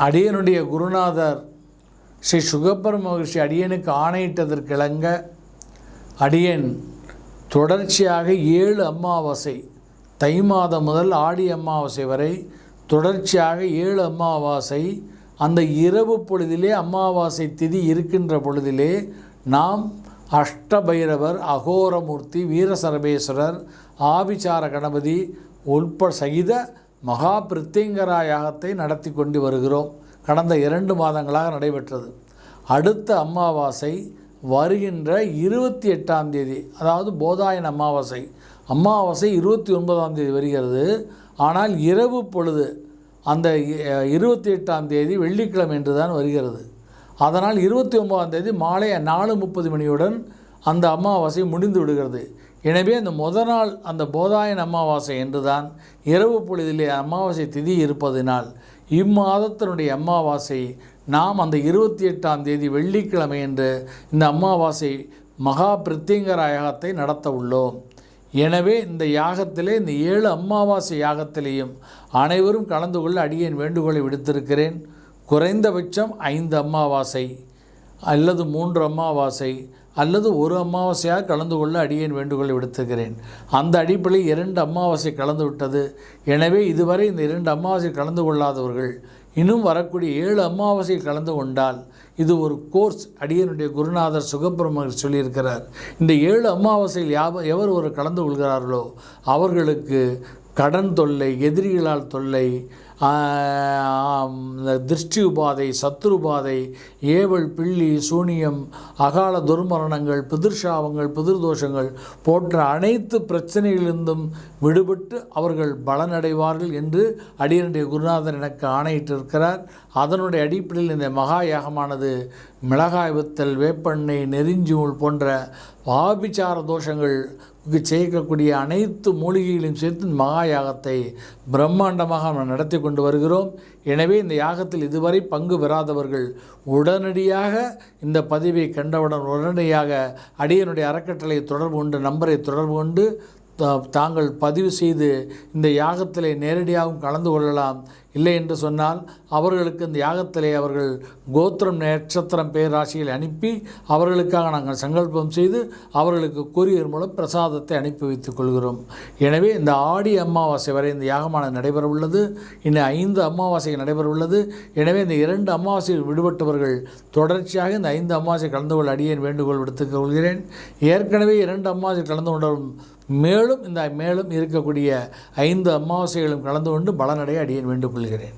அடியனுடைய குருநாதர் ஸ்ரீ சுகப்பெரும் மகர்ஷி அடியனுக்கு ஆணையிட்டதற்கிணங்க அடியன் தொடர்ச்சியாக 7 அமாவாசை, தை மாதம் முதல் ஆடி அமாவாசை வரை தொடர்ச்சியாக 7 அமாவாசை, அந்த இரவு பொழுதிலே அமாவாசை திதி இருக்கின்ற பொழுதிலே நாம் அஷ்டபைரவர், அகோரமூர்த்தி, வீரசரபேஸ்வரர், ஆபிசார கணபதி சகித மகா பிரித்திங்கரா யாகத்தை நடத்தி கொண்டு வருகிறோம். கடந்த 2 மாதங்களாக நடைபெற்றது. அடுத்த அமாவாசை வருகின்ற 28ஆம் தேதி, அதாவது போதாயன அமாவாசை. அமாவாசை 29ஆம் தேதி வருகிறது. ஆனால் இரவு பொழுது அந்த 28ஆம் தேதி வெள்ளிக்கிழமை என்று தான் வருகிறது. அதனால் 29ஆம் தேதி மாலை 4:30 மணியுடன் அந்த அமாவாசை முடிந்து விடுகிறது. எனவே அந்த நாள் அந்த போதாயன அமாவாசை என்றுதான் இரவு பொழுதிலே அமாவாசை திதி இருப்பதினால் இம்மாதத்தினுடைய அமாவாசை நாம் அந்த 28ஆம் தேதி வெள்ளிக்கிழமை என்று இந்த அமாவாசை மகா பிரித்திங்கரா யாகத்தை நடத்த உள்ளோம். எனவே இந்த யாகத்திலே, இந்த 7 அமாவாசை யாகத்திலேயும் அனைவரும் கலந்து கொள்ள அடியேன் வேண்டுகோளை விடுத்திருக்கிறேன். குறைந்தபட்சம் 5 அமாவாசை அல்லது 3 அமாவாசை அல்லது 1 அமாவாசையாக கலந்து கொள்ள அடியேன் வேண்டுகோளை விடுத்திருக்கிறேன். அந்த அடிப்படையில் 2 அமாவாசை கலந்து விட்டது. எனவே இதுவரை இந்த 2 அமாவாசை கலந்து கொள்ளாதவர்கள் இன்னும் வரக்கூடிய 7 அமாவாசை கலந்து கொண்டால் இது ஒரு கோர்ஸ். அடியனுடைய குருநாதர் சுகப்பிரமர் சொல்லியிருக்கிறார். இந்த 7 அமாவாசையில் எவர் ஒரு கலந்து கொள்கிறார்களோ அவர்களுக்கு கடன் தொல்லை, எதிரிகளால் தொல்லை, திருஷ்டி உபாதை, சத்ரு உபாதை, ஏவல், பில்லி, சூனியம், அகால துர்மரணங்கள், பிதிர்சாபங்கள், பிதிர்தோஷங்கள் போன்ற அனைத்து பிரச்சனைகளிலிருந்தும் விடுபட்டு அவர்கள் பலனடைவார்கள் என்று அடியனுடைய குருநாதர் எனக்கு ஆணையிட்டிருக்கிறார். அதனுடைய அடிப்படையில் இந்த மகா யாகமானது மிளகாய் வித்தல், வேப்பெண்ணெய், நெறிஞ்சூல் போன்ற ஆபிசார தோஷங்கள் சேர்க்கக்கூடிய அனைத்து மூலிகைகளையும் சேர்த்து மகா யாகத்தை பிரம்மாண்டமாக நாம் நடத்தி கொண்டு வருகிறோம். எனவே இந்த யாகத்தில் இதுவரை பங்கு பெறாதவர்கள் உடனடியாக இந்த பதிவை கண்டவுடன் உடனடியாக அடியனுடைய அறக்கட்டளை தொடர்பு கொண்டு, நம்பரை தொடர்பு கொண்டு தாங்கள் பதிவு செய்து இந்த யாகத்திலே நேரடியாகவும் கலந்து கொள்ளலாம். இல்லை என்று சொன்னால் அவர்களுக்கு இந்த யாகத்திலே அவர்கள் கோத்திரம், நட்சத்திரம், பேராசியில் அனுப்பி அவர்களுக்காக நாங்கள் சங்கல்பம் செய்து அவர்களுக்கு கொரியர் மூலம் பிரசாதத்தை அனுப்பி வைத்துக் கொள்கிறோம். எனவே இந்த ஆடி அமாவாசை வரை இந்த யாகமானது நடைபெற உள்ளது. இன்னும் 5 அமாவாசை நடைபெற உள்ளது. எனவே இந்த 2 அமாவாசையில் விடுபட்டவர்கள் தொடர்ச்சியாக இந்த 5 அமாவாசை கலந்து கொள்ள அடியேன் வேண்டுகோள் விடுத்துக் கொள்கிறேன். ஏற்கனவே 2 அமாவாசை கலந்து கொண்டவரும் மேலும் இருக்கக்கூடிய 5 அமாவாசைகளும் கலந்து கொண்டு பலனடைய அடியேன் வேண்டுகொள்கிறேன்.